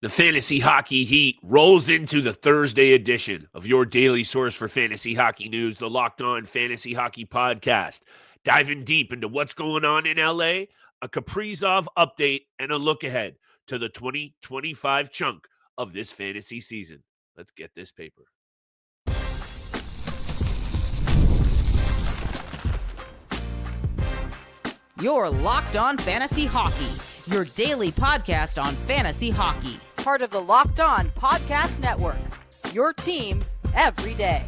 The Fantasy Hockey Heat rolls into the Thursday edition of your daily source for fantasy hockey news, the Locked On Fantasy Hockey Podcast. Diving deep into what's going on in LA, a Kaprizov update, and a look ahead to the 2025 chunk of this fantasy season. Let's get this paper. You're Locked On Fantasy Hockey, your daily podcast on fantasy hockey. Part of the Locked On Podcast Network, your team every day.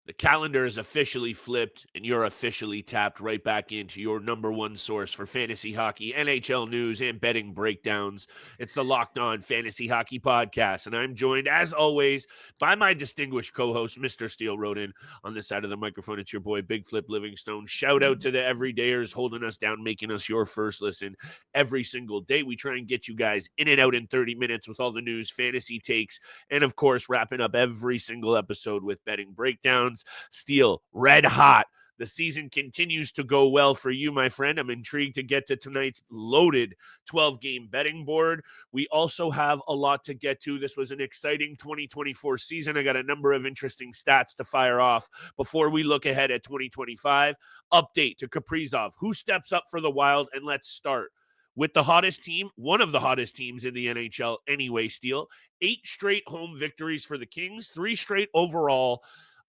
The calendar is officially flipped, and you're officially tapped right back into your number one source for fantasy hockey, NHL news, and betting breakdowns. It's the Locked On Fantasy Hockey Podcast, and I'm joined, as always, by my distinguished co-host, Mr. Steele Rodin. On this side of the microphone, it's your boy, Big Flip Livingstone. Shout out to the everydayers holding us down, making us your first listen every single day. We try and get you guys in and out in 30 minutes with all the news, fantasy takes, and, of course, wrapping up every single episode with betting breakdowns. Steele, red hot. The season continues to go well for you, my friend. I'm intrigued to get to tonight's loaded 12-game betting board. We also have a lot to get to. This was an exciting 2024 season. I got a number of interesting stats to fire off before we look ahead at 2025. Update to Kaprizov. Who steps up for the Wild? And let's start with the hottest team, one of the hottest teams in the NHL anyway, Steele. 8 straight home victories for the Kings, 3 straight overall.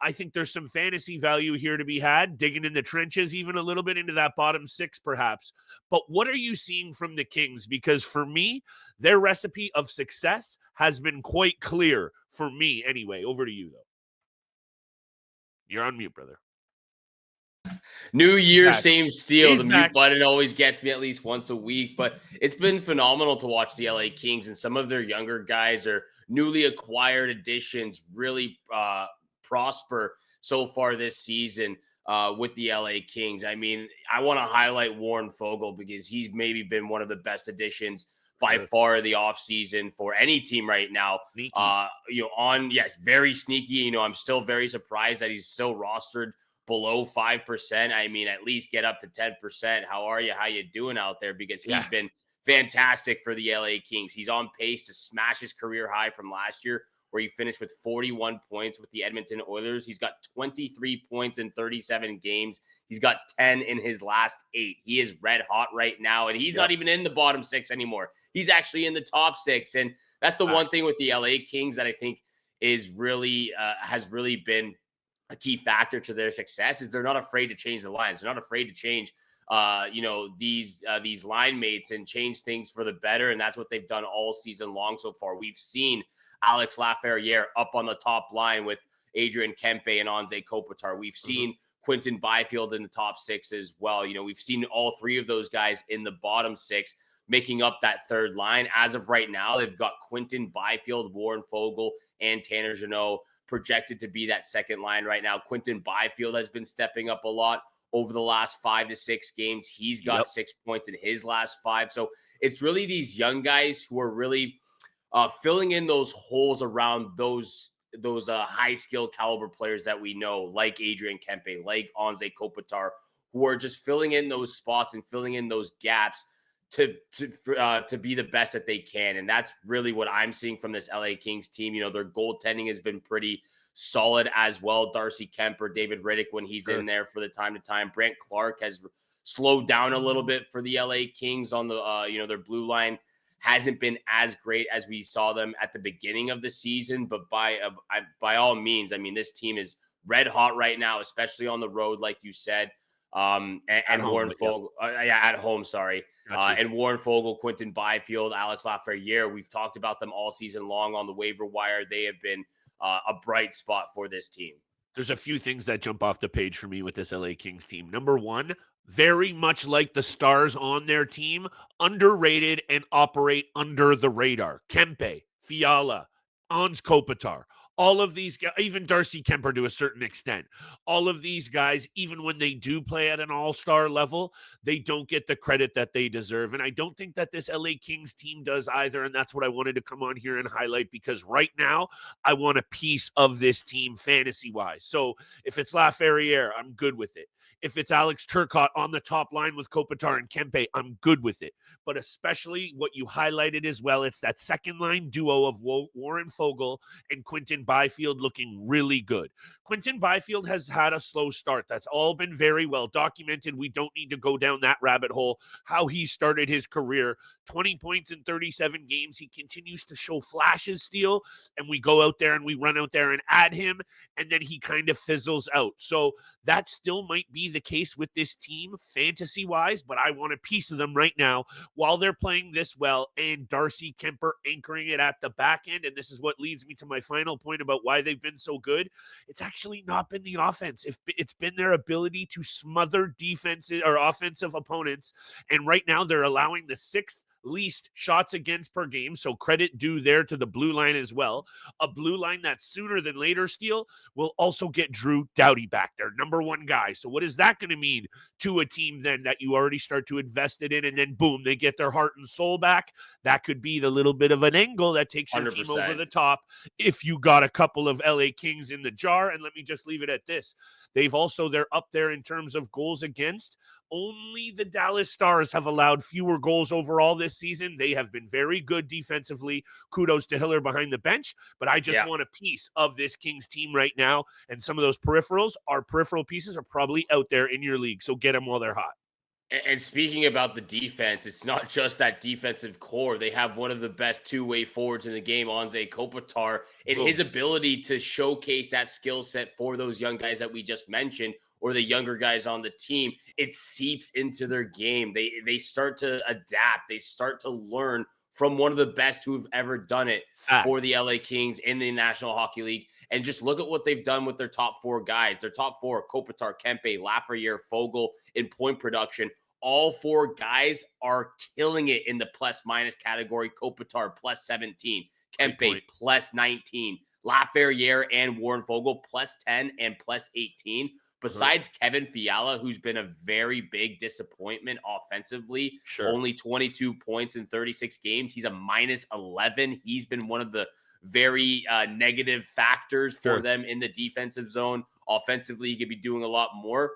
I think there's some fantasy value here to be had, digging in the trenches, even a little bit into that bottom 6 perhaps. But what are you seeing from the Kings? Because for me, their recipe of success has been quite clear for me anyway. Over to you, though. You're on mute, brother. New year, same Steele. He's the back. Mute button always gets me at least once a week, but it's been phenomenal to watch the LA Kings, and some of their younger guys or newly acquired additions really prosper so far this season with the LA Kings. I mean, I want to highlight Warren Foegele because he's maybe been one of the best additions by far the offseason for any team right now. Very sneaky. I'm still very surprised that he's still rostered below 5%. I mean, at least get up to 10%. How are you? How you doing out there? Because he's been fantastic for the LA Kings. He's on pace to smash his career high from last year, where he finished with 41 points with the Edmonton Oilers. He's got 23 points in 37 games. He's got 10 in his last 8. He is red hot right now, and he's not even in the bottom 6 anymore. He's actually in the top 6, and that's the one thing with the LA Kings that I think is really has really been a key factor to their success is they're not afraid to change the lines. They're not afraid to change these line mates and change things for the better, and that's what they've done all season long so far. We've seen Alex Laferriere up on the top line with Adrian Kempe and Anze Kopitar. We've seen Quinton Byfield in the top 6 as well. We've seen all 3 of those guys in the bottom 6 making up that third line. As of right now, they've got Quinton Byfield, Warren Foegele, and Tanner Jeannot projected to be that second line right now. Quinton Byfield has been stepping up a lot over the last 5 to 6 games. He's got 6 points in his last 5. So it's really these young guys who are really filling in those holes around those high skill caliber players that we know, like Adrian Kempe, like Anze Kopitar, who are just filling in those spots and filling in those gaps to be the best that they can. And that's really what I'm seeing from this LA Kings team. Their goaltending has been pretty solid as well. Darcy Kemper, David Riddick when he's in there for the time to time. Brent Clark has slowed down a little bit for the LA Kings on the their blue line. Hasn't been as great as we saw them at the beginning of the season, but by all means, I mean, this team is red hot right now, especially on the road, like you said. And Warren Foegele, at home, sorry. And Warren Foegele, Quinton Byfield, Alex Laferriere, we've talked about them all season long on the waiver wire. They have been a bright spot for this team. There's a few things that jump off the page for me with this LA Kings team. Number one, very much like the stars on their team, underrated and operate under the radar. Kempe, Fiala, Anze Kopitar, All of these guys, even Darcy Kemper to a certain extent, all of these guys, even when they do play at an all-star level, they don't get the credit that they deserve. And I don't think that this LA Kings team does either. And that's what I wanted to come on here and highlight, because right now I want a piece of this team fantasy-wise. So if it's Laferriere, I'm good with it. If it's Alex Turcotte on the top line with Kopitar and Kempe, I'm good with it. But especially what you highlighted as well, it's that second line duo of Warren Foegele and Quinton Byfield looking really good. Quinton Byfield has had a slow start. That's all been very well documented. We don't need to go down that rabbit hole. How he started his career, 20 points in 37 games. He continues to show flashes still, and we go out there and we run out there and add him, and then he kind of fizzles out. So that still might be the case with this team fantasy-wise, but I want a piece of them right now while they're playing this well, and Darcy Kemper anchoring it at the back end. And this is what leads me to my final point about why they've been so good. It's actually not been the offense. It's been their ability to smother defensive or offensive opponents. And right now they're allowing the sixth least shots against per game. So credit due there to the blue line as well. A blue line that sooner than later, Steele, will also get Drew Doughty back, their number one guy. So what is that going to mean to a team then that you already start to invest it in, and then boom, they get their heart and soul back? That could be the little bit of an angle that takes your team over 100%. the top if you got a couple of LA Kings in the jar. And let me just leave it at this. They're up there in terms of goals against. Only the Dallas Stars have allowed fewer goals overall this season. They have been very good defensively. Kudos to Hiller behind the bench. But I just want a piece of this Kings team right now. And some of those peripheral pieces are probably out there in your league. So get them while they're hot. And speaking about the defense, it's not just that defensive core. They have one of the best two-way forwards in the game, Anze Kopitar, and his ability to showcase that skill set for those young guys that we just mentioned, or the younger guys on the team. It seeps into their game. They start to adapt. They start to learn from one of the best who have ever done it for the LA Kings in the National Hockey League. And just look at what they've done with their top four guys. Their top four, Kopitar, Kempe, Laferriere, Foegele, in point production. All four guys are killing it in the plus-minus category. Kopitar, plus 17. Kempe, plus 19. Laferriere and Warren Foegele, plus 10 and plus 18. Besides Kevin Fiala, who's been a very big disappointment offensively, only 22 points in 36 games. He's a minus 11. He's been one of the very negative factors for them in the defensive zone. Offensively, he could be doing a lot more.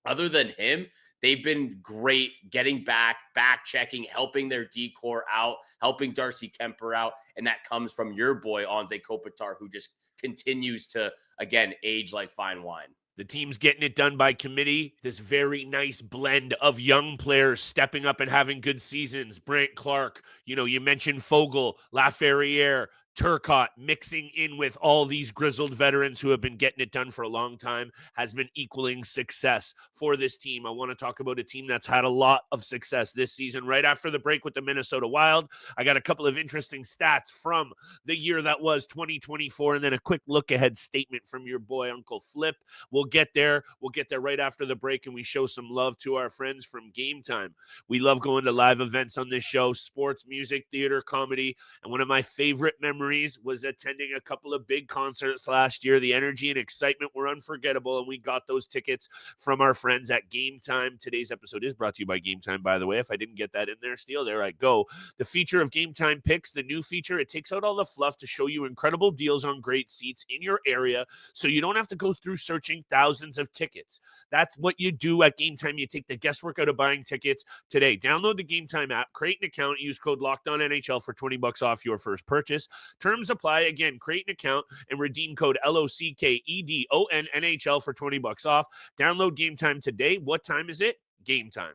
Other than him, they've been great getting back checking, helping their D-core out, helping Darcy Kemper out. And that comes from your boy, Anze Kopitar, who just continues to, again, age like fine wine. The team's getting it done by committee. This very nice blend of young players stepping up and having good seasons. Brant Clark, you mentioned Foegele, Laferriere, Turcotte, mixing in with all these grizzled veterans who have been getting it done for a long time, has been equaling success for this team. I want to talk about a team that's had a lot of success this season. Right after the break with the Minnesota Wild, I got a couple of interesting stats from the year that was 2024, and then a quick look-ahead statement from your boy, Uncle Flip. We'll get there. We'll get there right after the break, and we show some love to our friends from Game Time. We love going to live events on this show, sports, music, theater, comedy, and one of my favorite memories was attending a couple of big concerts last year. The energy and excitement were unforgettable, and we got those tickets from our friends at Game Time. Today's episode is brought to you by Game Time, by the way. If I didn't get that in there, Steele, there I go. The feature of Game Time Picks, the new feature, it takes out all the fluff to show you incredible deals on great seats in your area, so you don't have to go through searching thousands of tickets. That's what you do at Game Time. You take the guesswork out of buying tickets today. Download the Game Time app, create an account, use code LOCKEDONNHL for $20 off your first purchase. Terms apply. Again, create an account and redeem code LOCKEDONNHL for $20 off. Download Game Time today. What time is it? Game Time.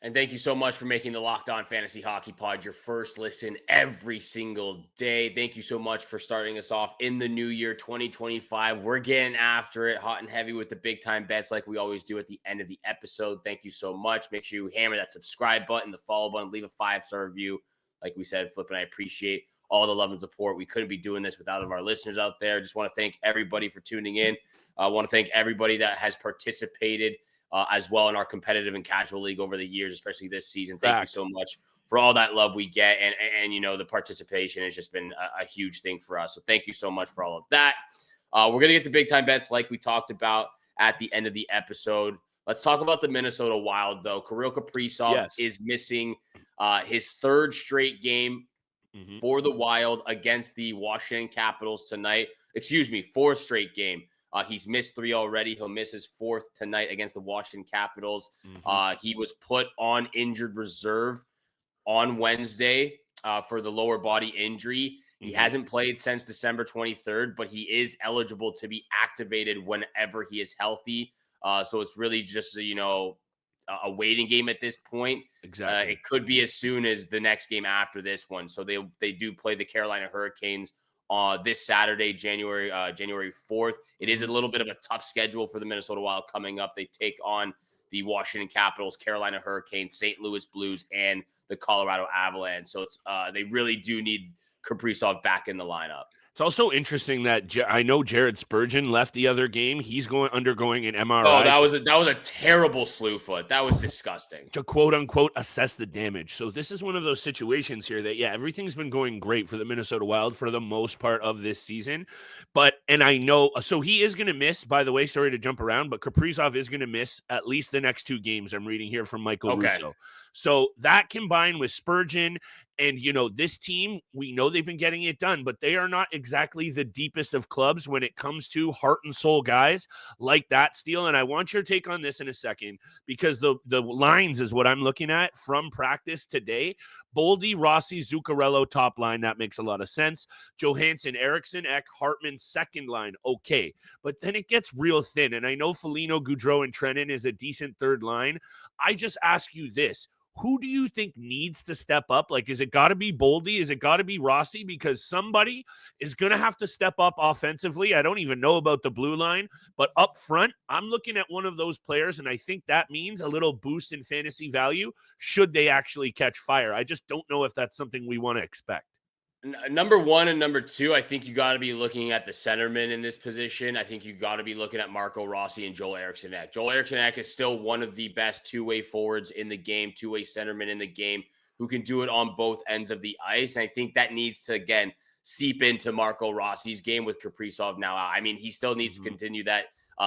And thank you so much for making the Locked On Fantasy Hockey Pod your first listen every single day. Thank you so much for starting us off in the new year 2025. We're getting after it hot and heavy with the big time bets like we always do at the end of the episode. Thank you so much. Make sure you hammer that subscribe button, the follow button, leave a 5-star review. Like we said, Flip and I appreciate all the love and support. We couldn't be doing this without our listeners out there. Just want to thank everybody for tuning in. I want to thank everybody that has participated as well in our competitive and casual league over the years, especially this season. Thank you so much for all that love we get. And the participation has just been a huge thing for us. So thank you so much for all of that. We're going to get to big time bets like we talked about at the end of the episode. Let's talk about the Minnesota Wild, though. Kirill Kaprizov is missing his third straight game for the Wild against the Washington Capitals tonight. Excuse me, fourth straight game. He's missed 3 already. He'll miss his 4th tonight against the Washington Capitals. He was put on injured reserve on Wednesday for the lower body injury. He hasn't played since December 23rd, but he is eligible to be activated whenever he is healthy. So it's really just, a waiting game at this point. Exactly. It could be as soon as the next game after this one. So they do play the Carolina Hurricanes this Saturday, January 4th. It is a little bit of a tough schedule for the Minnesota Wild coming up. They take on the Washington Capitals, Carolina Hurricanes, St. Louis Blues, and the Colorado Avalanche. So it's they really do need Kaprizov back in the lineup. It's also interesting that I know Jared Spurgeon left the other game. He's undergoing an MRI. Oh, that was a terrible slew foot. That was disgusting. To quote unquote assess the damage. So this is one of those situations here that everything's been going great for the Minnesota Wild for the most part of this season. And I know, so he is going to miss, by the way, sorry to jump around, but Kaprizov is going to miss at least the next 2 games. I'm reading here from Michael Russo. So that combined with Spurgeon and, this team, we know they've been getting it done, but they are not exactly the deepest of clubs when it comes to heart and soul guys like that, Steele. And I want your take on this in a second, because the lines is what I'm looking at from practice today. Boldy, Rossi, Zuccarello, top line. That makes a lot of sense. Johansson, Eriksson, Ek, Hartman, second line. Okay. But then it gets real thin. And I know Foligno, Gaudreau, and Trennan is a decent third line. I just ask you this. Who do you think needs to step up? Like, is it got to be Boldy? Is it got to be Rossi? Because somebody is going to have to step up offensively. I don't even know about the blue line, but up front, I'm looking at one of those players, and I think that means a little boost in fantasy value should they actually catch fire. I just don't know if that's something we want to expect. Number 1 and number 2, I think you got to be looking at the centerman in this position. I think you got to be looking at Marco Rossi and Joel Eriksson Ek. Joel Eriksson Ek is still one of the best two-way forwards in the game, two-way centerman in the game, who can do it on both ends of the ice. And I think that needs to, again, seep into Marco Rossi's game with Kaprizov now out. I mean, he still needs to continue that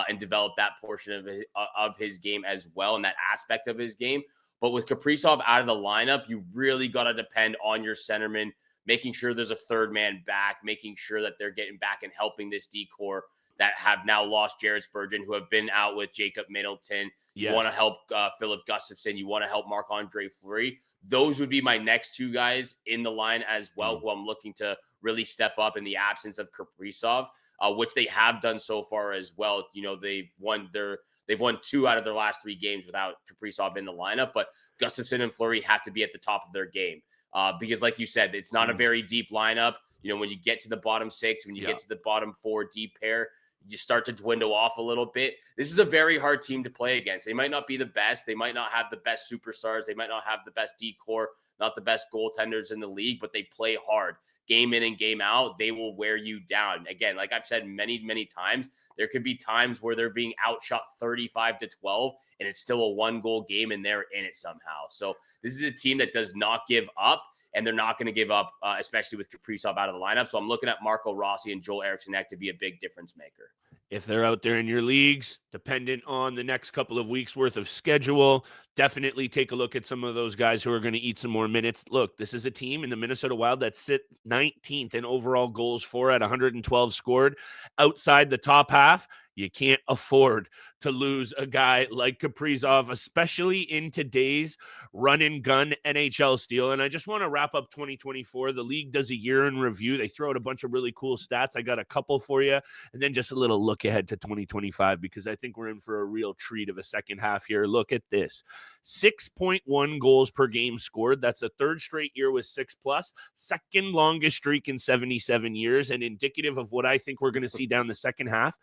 and develop that portion of his game as well, and that aspect of his game. But with Kaprizov out of the lineup, you really got to depend on your centerman, making sure there's a third man back, making sure that they're getting back and helping this D-core that have now lost Jared Spurgeon, who have been out with Jacob Middleton. You want to help Philip Gustafsson. You want to help Marc-Andre Fleury. Those would be my next 2 guys in the line as well, who I'm looking to really step up in the absence of Kaprizov, which they have done so far as well. They've won 2 out of their last 3 games without Kaprizov in the lineup, but Gustafsson and Fleury have to be at the top of their game. Because like you said, it's not a very deep lineup. When you get to the bottom 6, when you get to the bottom 4 deep pair, you start to dwindle off a little bit. This is a very hard team to play against. They might not be the best. They might not have the best superstars. They might not have the best D-core, not the best goaltenders in the league, but they play hard. Game in and game out, they will wear you down. Again, like I've said many, many times, there could be times where they're being outshot 35-12, and it's still a 1-goal game, and they're in it somehow. So this is a team that does not give up, and they're not going to give up, especially with Kaprizov out of the lineup. So I'm looking at Marco Rossi and Joel Eriksson Ek to be a big difference maker. If they're out there in your leagues, dependent on the next couple of weeks worth of schedule, definitely take a look at some of those guys who are going to eat some more minutes. Look, this is a team in the Minnesota Wild that sit 19th in overall goals for at 112 scored outside the top half. You can't afford to lose a guy like Kaprizov, especially in today's run and gun NHL Steele. And I just want to wrap up 2024. The league does a year in review. They throw out a bunch of really cool stats. I got a couple for you, and then just a little look ahead to 2025, because I think we're in for a real treat of a second half here. Look at this. 6.1 goals per game scored. That's a 3rd straight year with 6+, second longest streak in 77 years, and indicative of what I think we're going to see down the second half.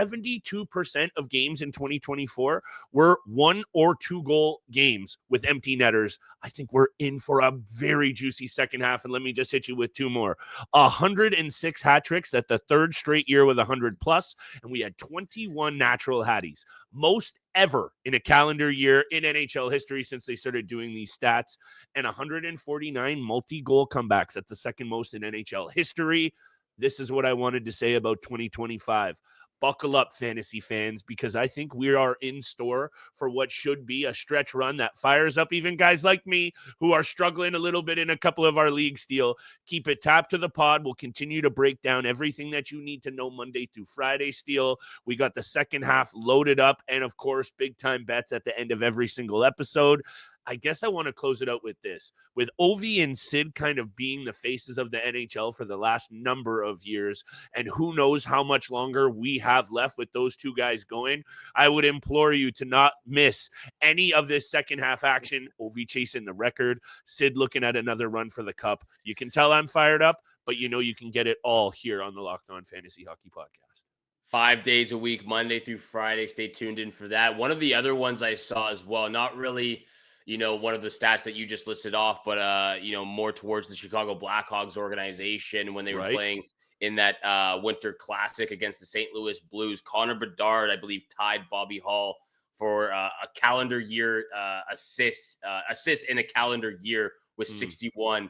72% of games in 2024 were 1 or 2 goal games with empty netters. I think we're in for a very juicy second half. And let me just hit you with 2 more. 106 hat tricks at the 3rd straight year with 100 plus. And we had 21 natural hatties, most ever in a calendar year in NHL history since they started doing these stats, and 149 multi-goal comebacks. That's the second most in NHL history. This is what I wanted to say about 2025. Buckle up, fantasy fans, because I think we are in store for what should be a stretch run that fires up even guys like me who are struggling a little bit in a couple of our league steal. Keep it tapped to the pod. We'll continue to break down everything that you need to know Monday through Friday steal. We got the second half loaded up, and of course, big time bets at the end of every single episode. I guess I want to close it out with this. With Ovi and Sid kind of being the faces of the NHL for the last number of years, and who knows how much longer we have left with those two guys going, I would implore you to not miss any of this second half action. Ovi chasing the record, Sid looking at another run for the cup. You can tell I'm fired up, but you know you can get it all here on the Locked On Fantasy Hockey Podcast. 5 days a week, Monday through Friday. Stay tuned in for that. One of the other ones I saw as well, not really one of the stats that you just listed off, but, more towards the Chicago Blackhawks organization when they were playing in that Winter Classic against the St. Louis Blues. Connor Bedard, I believe, tied Bobby Hull for a calendar year assists in a calendar year with 61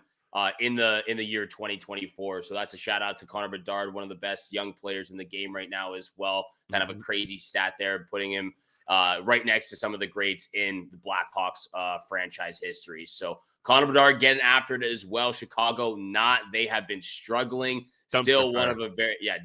in the year 2024. So that's a shout out to Connor Bedard, one of the best young players in the game right now as well. Kind of a crazy stat there, putting him right next to some of the greats in the Blackhawks franchise history. So Connor Bedard getting after it as well. Chicago they have been struggling. Still one of a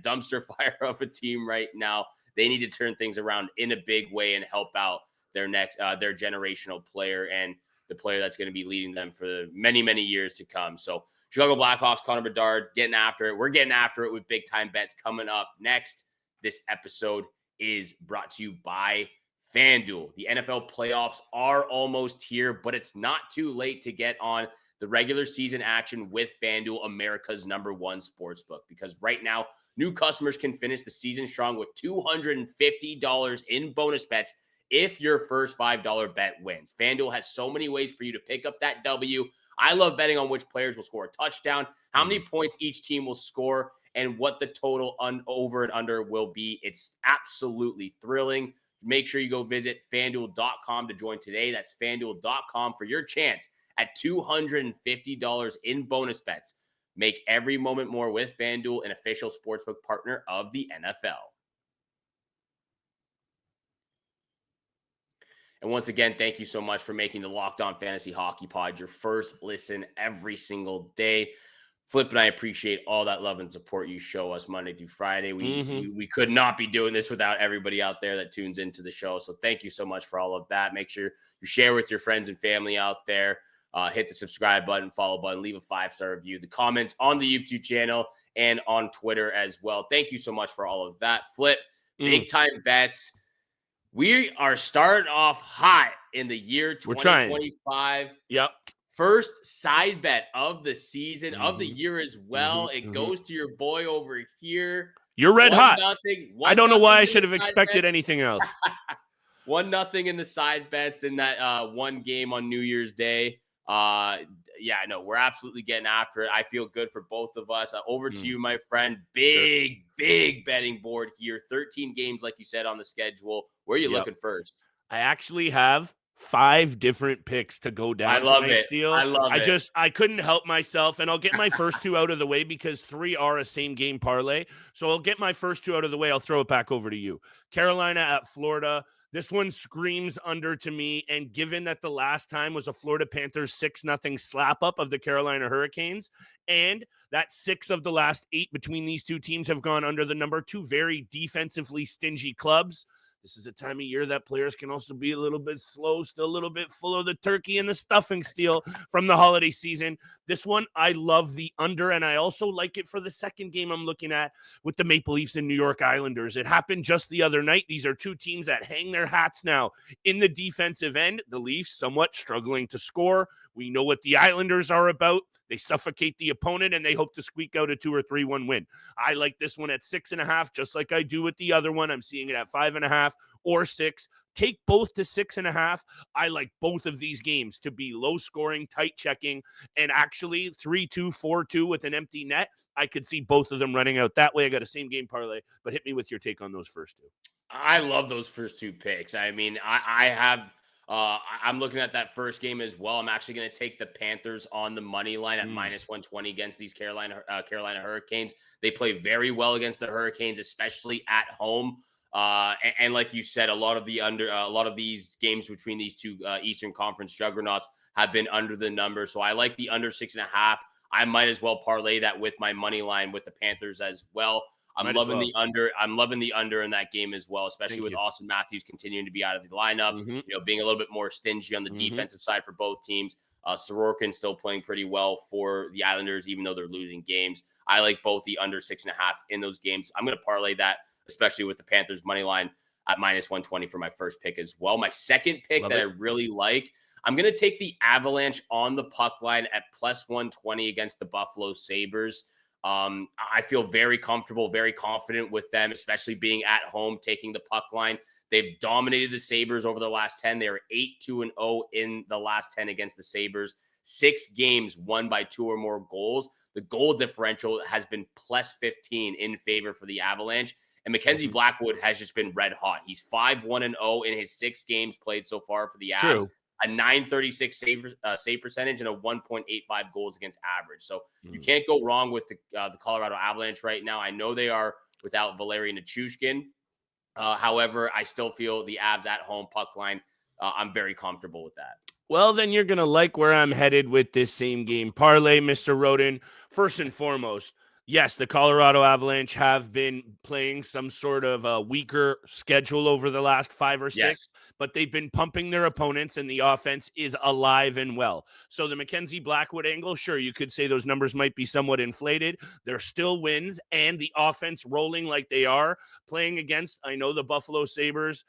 dumpster fire of a team right now. They need to turn things around in a big way and help out their generational player and the player that's going to be leading them for many, many years to come. So Chicago Blackhawks, Connor Bedard getting after it. We're getting after it with big time bets coming up next. This episode is brought to you by FanDuel. The NFL playoffs are almost here, but it's not too late to get on the regular season action with FanDuel, America's #1 sportsbook. Because right now, new customers can finish the season strong with $250 in bonus bets if your first $5 bet wins. FanDuel has so many ways for you to pick up that W. I love betting on which players will score a touchdown, how many points each team will score, and what the total over and under will be. It's absolutely thrilling. Make sure you go visit FanDuel.com to join today. That's FanDuel.com for your chance at $250 in bonus bets. Make every moment more with FanDuel, an official sportsbook partner of the NFL. And once again, thank you so much for making the Locked On Fantasy Hockey Pod your first listen every single day. Flip and I appreciate all that love and support you show us Monday through Friday. We could not be doing this without everybody out there that tunes into the show. So thank you so much for all of that. Make sure you share with your friends and family out there. Hit the subscribe button, follow button, leave a 5-star review, the comments on the YouTube channel and on Twitter as well. Thank you so much for all of that. Flip, big time bets. We are starting off hot in the year 2025. Yep. First side bet of the season, of the year as well. It goes to your boy over here. You're red hot. I don't know why I should have expected bets. anything else. 1-0 in the side bets in that one game on New Year's Day. We're absolutely getting after it. I feel good for both of us. Over to you, my friend. Big betting board here. 13 games, like you said, on the schedule. Where are you looking first? I actually have 5 different picks to go down. I love it. Deal. I couldn't help myself, and I'll get my first 2 out of the way because 3 are a same game parlay. So I'll get my first 2 out of the way. I'll throw it back over to you. Carolina at Florida. This one screams under to me, and given that the last time was a Florida Panthers 6-0 slap-up of the Carolina Hurricanes, and that 6 of the last 8 between these two teams have gone under the number, 2 very defensively stingy clubs. This is a time of year that players can also be a little bit slow, still a little bit full of the turkey and the stuffing steal from the holiday season. This one, I love the under, and I also like it for the second game I'm looking at with the Maple Leafs and New York Islanders. It happened just the other night. These are two teams that hang their hats now in the defensive end. The Leafs somewhat struggling to score. We know what the Islanders are about. They suffocate the opponent, and they hope to squeak out a 2 or 3-1 win. I like this one at 6.5, just like I do with the other one. I'm seeing it at 5.5 or 6. Take both to 6.5. I like both of these games to be low scoring, tight checking, and actually 3-2, 4-2 with an empty net. I could see both of them running out that way. I got a same game parlay, but hit me with your take on those first two. I love those first two picks. I mean, I'm looking at that first game as well. I'm actually going to take the Panthers on the money line at minus 120 against these Carolina Hurricanes. They play very well against the Hurricanes, especially at home. And like you said, a lot of these games between these two Eastern Conference juggernauts have been under the number. So I like the under 6.5. I might as well parlay that with my money line with the Panthers as well. I'm loving the under. I'm loving the under in that game as well, especially with Austin Matthews continuing to be out of the lineup. Being a little bit more stingy on the defensive side for both teams. Sorokin still playing pretty well for the Islanders, even though they're losing games. I like both the under 6.5 in those games. I'm going to parlay that, especially with the Panthers money line at minus 120 for my first pick as well. My second pick I really like, I'm going to take the Avalanche on the puck line at plus 120 against the Buffalo Sabres. I feel very comfortable, very confident with them, especially being at home, taking the puck line. They've dominated the Sabres over the last 10. They are 8-2-0 in the last 10 against the Sabres. 6 games won by 2 or more goals. The goal differential has been plus 15 in favor for the Avalanche. And Mackenzie Blackwood has just been red hot. He's 5-1-0 in his 6 games played so far for the Avs. A 936 save percentage and a 1.85 goals against average. So you can't go wrong with the Colorado Avalanche right now. I know they are without Valeri Nichushkin. However, I still feel the Avs at home puck line. I'm very comfortable with that. Well, then you're going to like where I'm headed with this same game parlay, Mr. Rodin. First and foremost, yes, the Colorado Avalanche have been playing some sort of a weaker schedule over the last 5 or 6, but they've been pumping their opponents, and the offense is alive and well. So the Mackenzie Blackwood angle, sure, you could say those numbers might be somewhat inflated. They're still wins, and the offense rolling like they are playing against, I know the Buffalo Sabres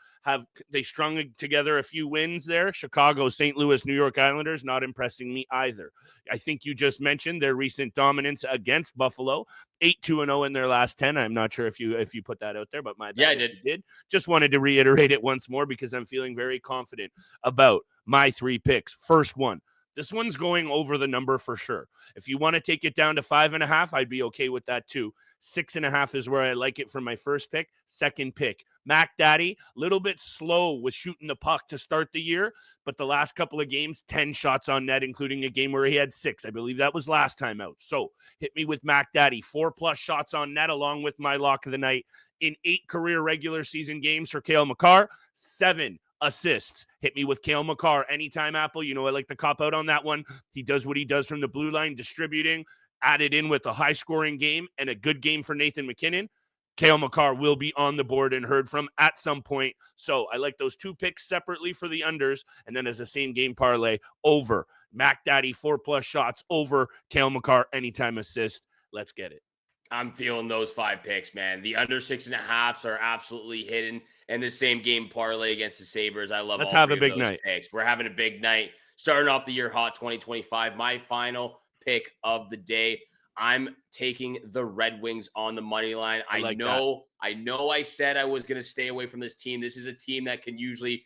they strung together a few wins there. Chicago, St. Louis, New York Islanders, not impressing me either. I think you just mentioned their recent dominance against Buffalo, 8-2-0 in their last 10. I'm not sure if you put that out there, but my bad. I did. Just wanted to reiterate it once more because I'm feeling very confident about my 3 picks. First one. This one's going over the number for sure. If you want to take it down to 5.5, I'd be okay with that too. 6.5 is where I like it for my first pick. Second pick, Mac Daddy, a little bit slow with shooting the puck to start the year, but the last couple of games, 10 shots on net, including a game where he had 6. I believe that was last time out. So hit me with Mac Daddy, 4+ shots on net, along with my lock of the night in 8 career regular season games for Cale Makar, 7 assists. Hit me with Cale Makar anytime, Apple. You know I like to cop out on that one. He does what he does from the blue line, distributing, added in with a high-scoring game and a good game for Nathan McKinnon. Cale Makar will be on the board and heard from at some point. So I like those 2 picks separately for the unders, and then as a same game parlay over Mac Daddy 4+ shots, over Cale Makar anytime assist. Let's get it. I'm feeling those 5 picks, man. The under 6.5s are absolutely hidden, and the same game parlay against the Sabres. I love. Let's all have 3 a big of those night. Picks. We're having a big night, starting off the year hot, 2025. My final pick of the day. I'm taking the Red Wings on the money line. I know I said I was going to stay away from this team. This is a team that can usually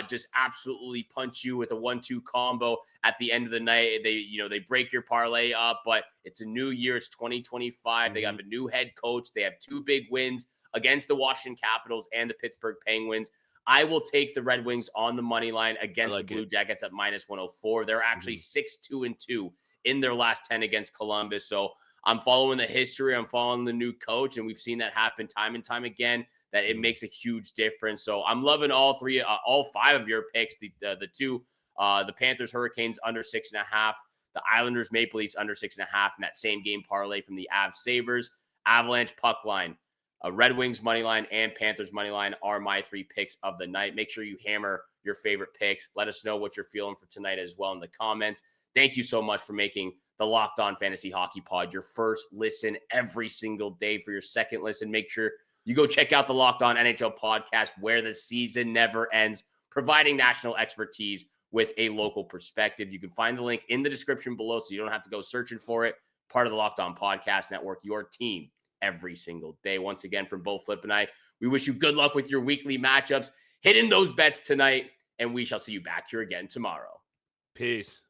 just absolutely punch you with a 1-2 combo at the end of the night. They break your parlay up, but it's a new year. It's 2025. They have a new head coach. They have 2 big wins against the Washington Capitals and the Pittsburgh Penguins. I will take the Red Wings on the money line against the Blue Jackets at minus 104. They're actually 6-2-2 in their last 10 against Columbus. So I'm following the history. I'm following the new coach, and we've seen that happen time and time again, that it makes a huge difference. So I'm loving all 5 of your picks. The Panthers Hurricanes under 6.5, the Islanders Maple Leafs under 6.5, and that same game parlay from the Avs Sabres. Avalanche puck line, Red Wings money line, and Panthers money line are my 3 picks of the night. Make sure you hammer your favorite picks. Let us know what you're feeling for tonight as well in the comments. Thank you so much for making the Locked On Fantasy Hockey Pod, your first listen every single day. For your second listen, make sure you go check out the Locked On NHL podcast, where the season never ends, providing national expertise with a local perspective. You can find the link in the description below, so you don't have to go searching for it. Part of the Locked On Podcast Network, your team every single day. Once again, from both Flip and I, we wish you good luck with your weekly matchups. Hit in those bets tonight, and we shall see you back here again tomorrow. Peace.